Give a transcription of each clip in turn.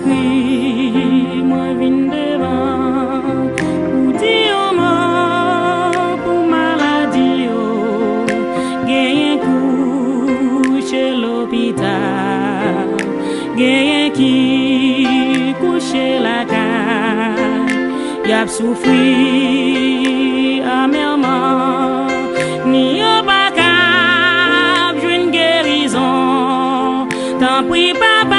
Jésus-Christ, moi vine devant, pour dire mort, pour maladie, gagne couche l'hôpital, gagne qui couche la caille, y a souffri amèrement, ni a pas cap une guérison, tant pis papa.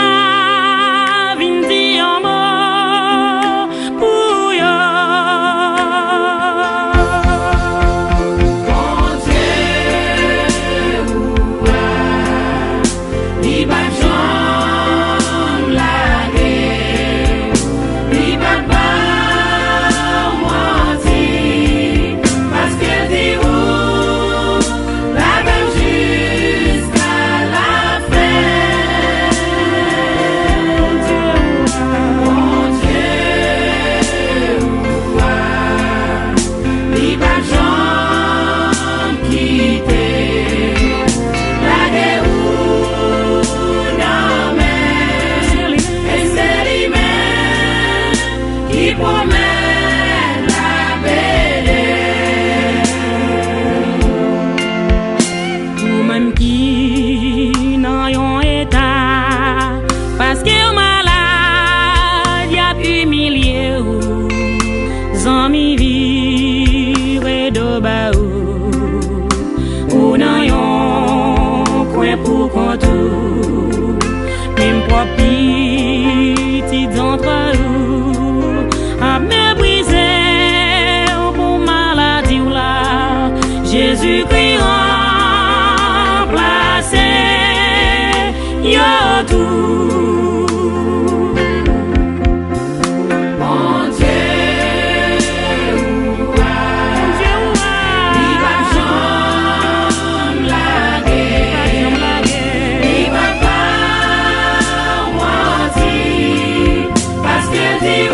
Jésus-Christ remplacé, yo tout. Mon Dieu, il va jamais laguer, il va pas mentir, parce que Dieu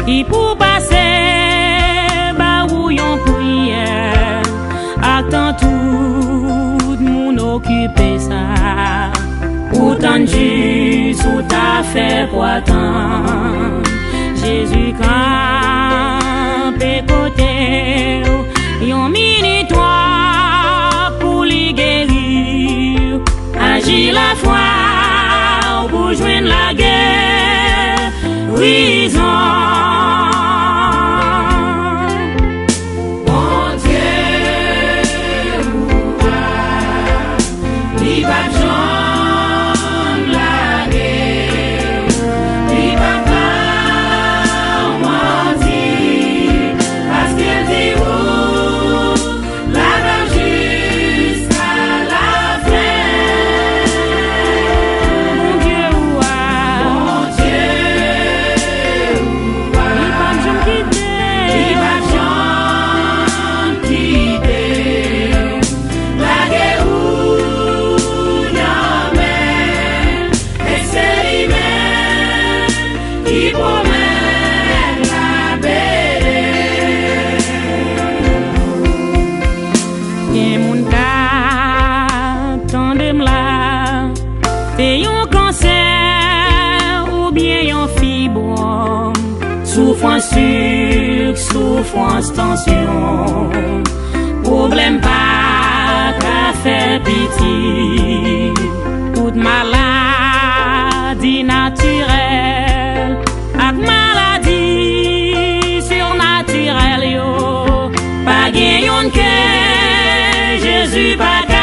qui pour passer bah où yon prière attend tout moun occupé ça autant juste ou t'a fait pour attendre Jésus campé côté yon minutoire pour lui guérir agir la foi pour joindre la guerre prison et un cancer ou bien un fibrome, souffrance sucre, souffrance tension, problème pas qu'à faire pitié, toute maladie naturelle, ak maladie surnaturelle yo, pas gagne que Jésus pas qu'à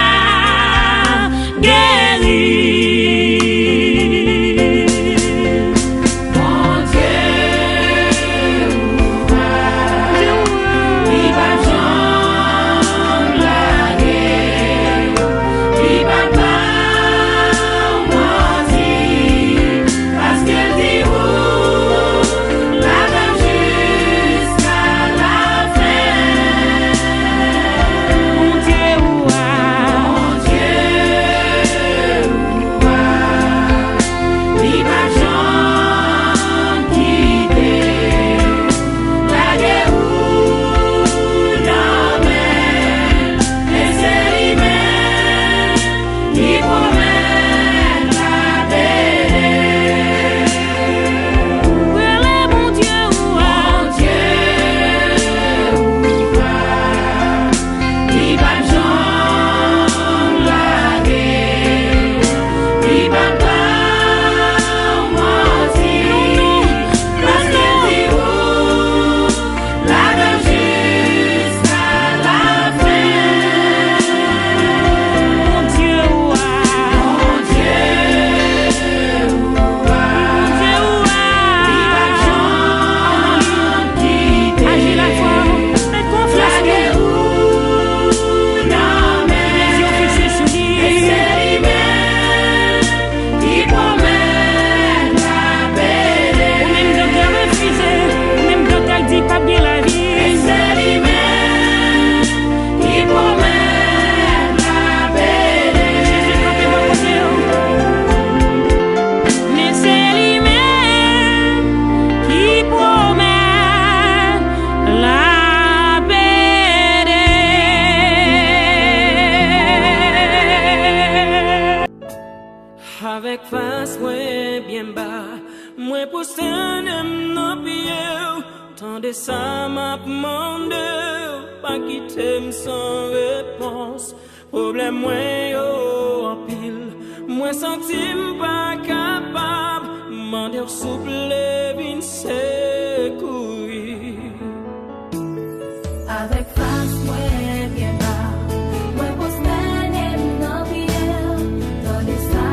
avec face moi bien bas, moi pour s'en non pied, tant de ça m'a demandé, pas quitter sans réponse, problème moi yo en pile, moi senti pas capable, demander souple vin secourir. Avec face moi bien bas, moi pour s'en non pied, tant de ça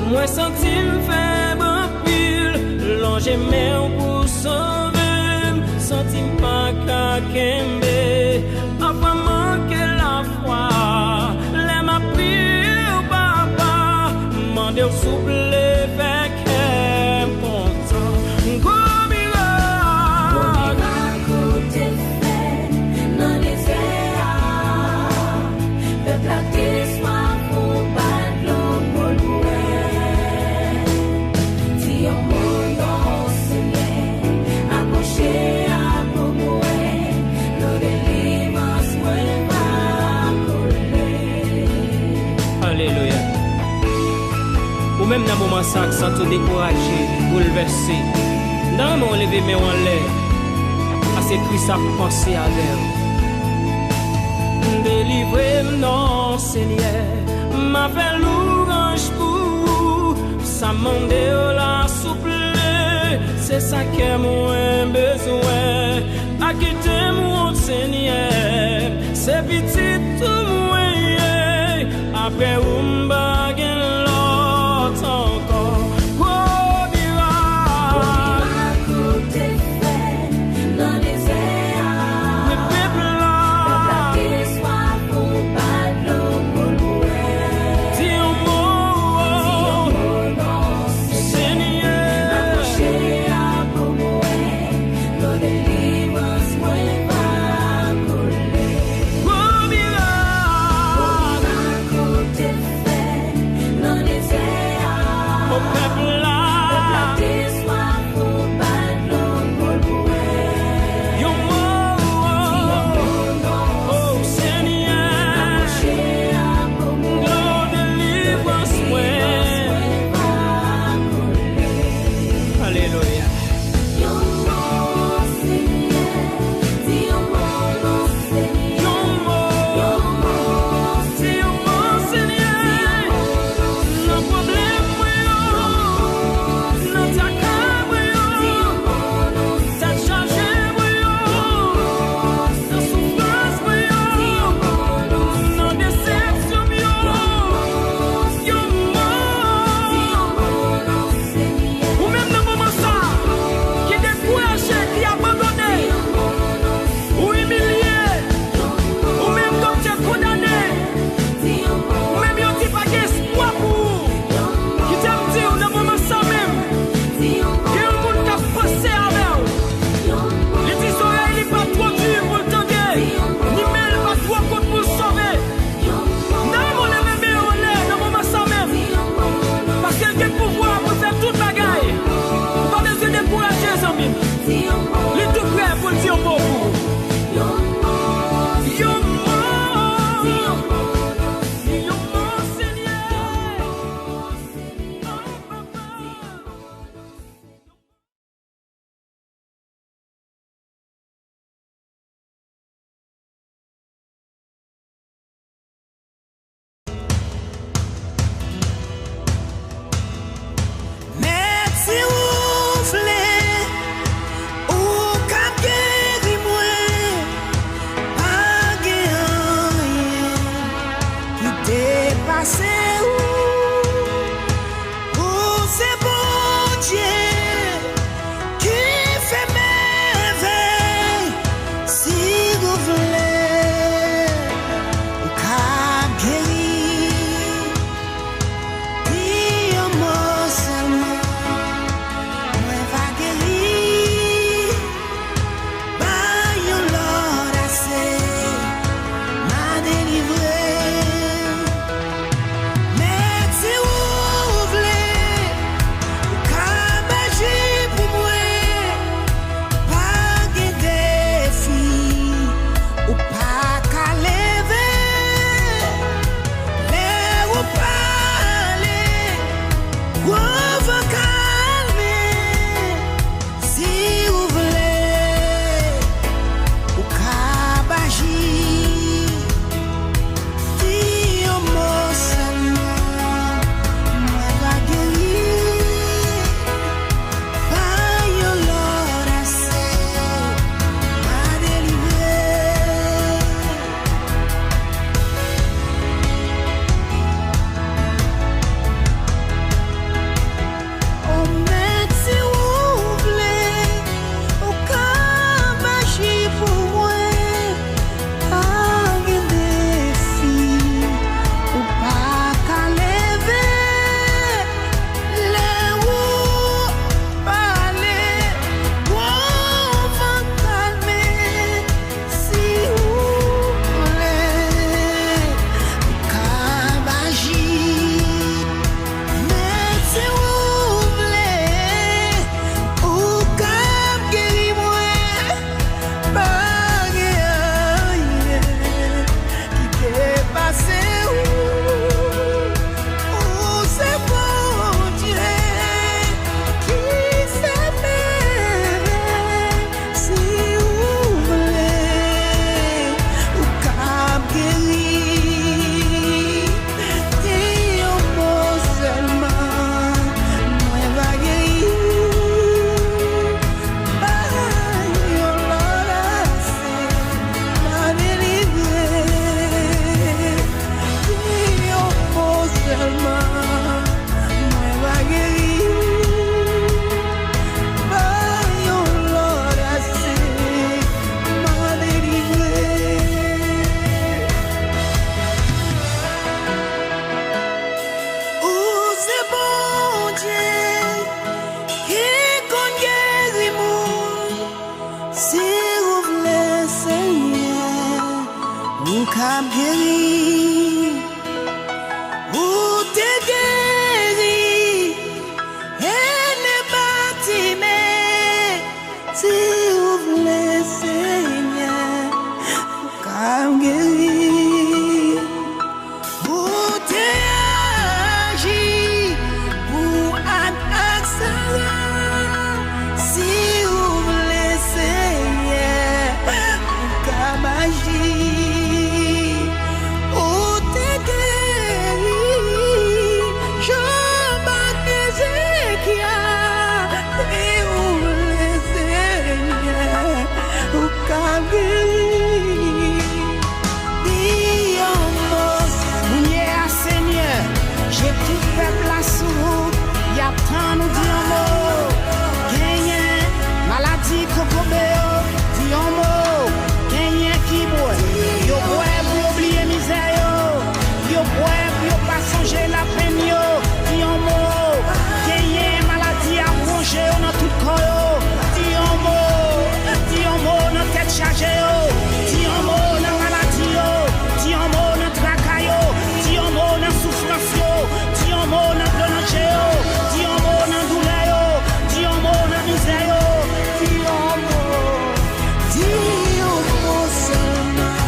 moi senti me faible pile, longer main pour sauver, senti pas qu'à kembe, après manquer la foi, les m'a prié au papa, mandé au souple fait qu'un content, gros miracle, t'es fait, non les peuple à soit pour battre pour Alléluia. Ou même dans le moment ça, sans tout décourager, bouleversé, dans mon lever mais en l'air, à ces cris ça penser à l'air. Délivrez-moi, non Seigneur, m'a fait louange pour ça m'en la souple, c'est ça que moi besoin, à quitter mon Seigneur, c'est petit tout moi. Après un baguette l'autre encore, oh miracle. c'est bon Dieu qui qu'on guérit moun. Si vous voulez Seigneur, vous cap guéri, vous te guéri, et ne bâtiment. Si vous voulez Seigneur, vous cap guéri, vous te agi, vous accélérer. Si vous voulez Seigneur, vous cap agir, vous te guéri. Jean-Baptiste Ézéchiel, si vous voulez Seigneur, vous cap guéri. Seigneur, j'ai tout peuple à sous, y a tant nous dit un mot, gagnez, maladie cocobéo, dit un mot, gagnez qui boit, yo boit pour oublier misère, yo boit pour pas songer la peine, yo, dit un mot, gagnez, maladie à manger dans tout corps, dit un mot, dans tête chargée, dit un mot, dans maladie, dit un mot, dans tracaille, dis un mot dans souffrance, dis un mot dans plonge, dis un mot dans douleur, dis un mot dans misère, dis un mot seulement,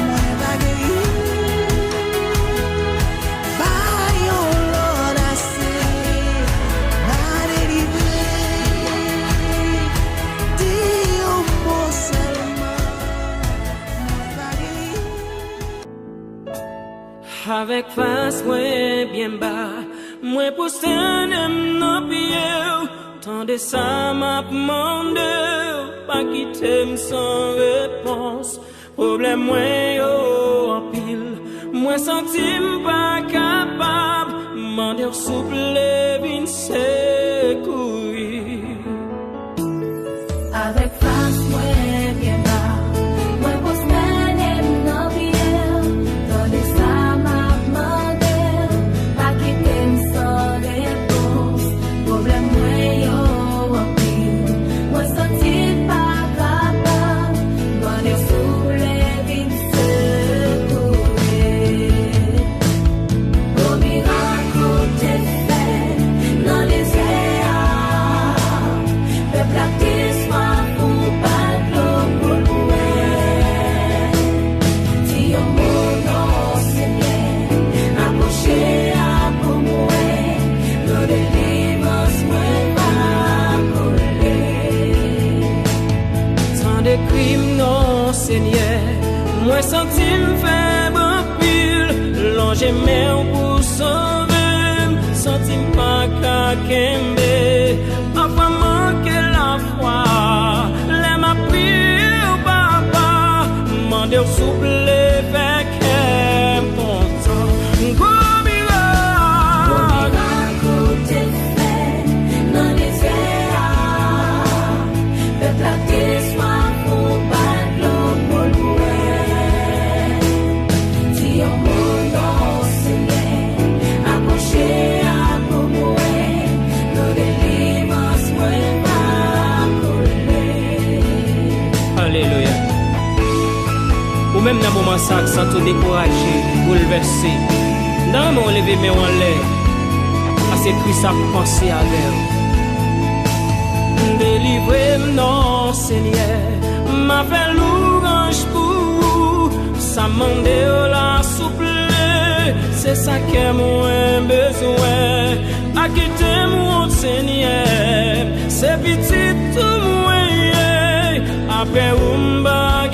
moi va guérir, baillons l'on assez, va délivrer, dis un mot seulement, moi va guérir. Avec face moi bien bas, moi pour s'en nos pieds, tant de ça m'a demandé, pas quitter sans réponse. Problème moi yo en pile, moi senti pas capable, demander souple vin secourir. Avec face, moi bien bas, moi pour s'en nos pieds, dans les ça m'a demandé, pas quitter sans réponse. Problème moi yo en pile, moi senti pas capable, demander souple vin secourir. Au miracle t'es fait, dans les airs, peuple à qui soit pour pas l'eau pour louer. Si on m'honore, Seigneur, accroché à pour mourir, nos délivrances moi pas couler. Tant de crimes non Seigneur, moi senti me faible en pile, longer main pour sauver, senti pas qu'à kembe, après manquer la foi, les m'a prié au papa, demander souple avec important. Gros miracle. Miracle t'es fait, dans les airs, peuple à qui soit pour pas l'eau pour louer. Si on m'honore, Seigneur, accroché à pour mourir, nos délivrances moi pas couler. Alléluia. Ou même dans le moment ça, sans tout décourager, bouleversé, dans mon lever mais en l'air, à ces cris ça penser à l'air. Délivrez-moi, non Seigneur, m'a fait louange pour, ça m'a demandé la souple, c'est ça que moi besoin, à quitter mon Seigneur, c'est petit tout moi, après ou m'ba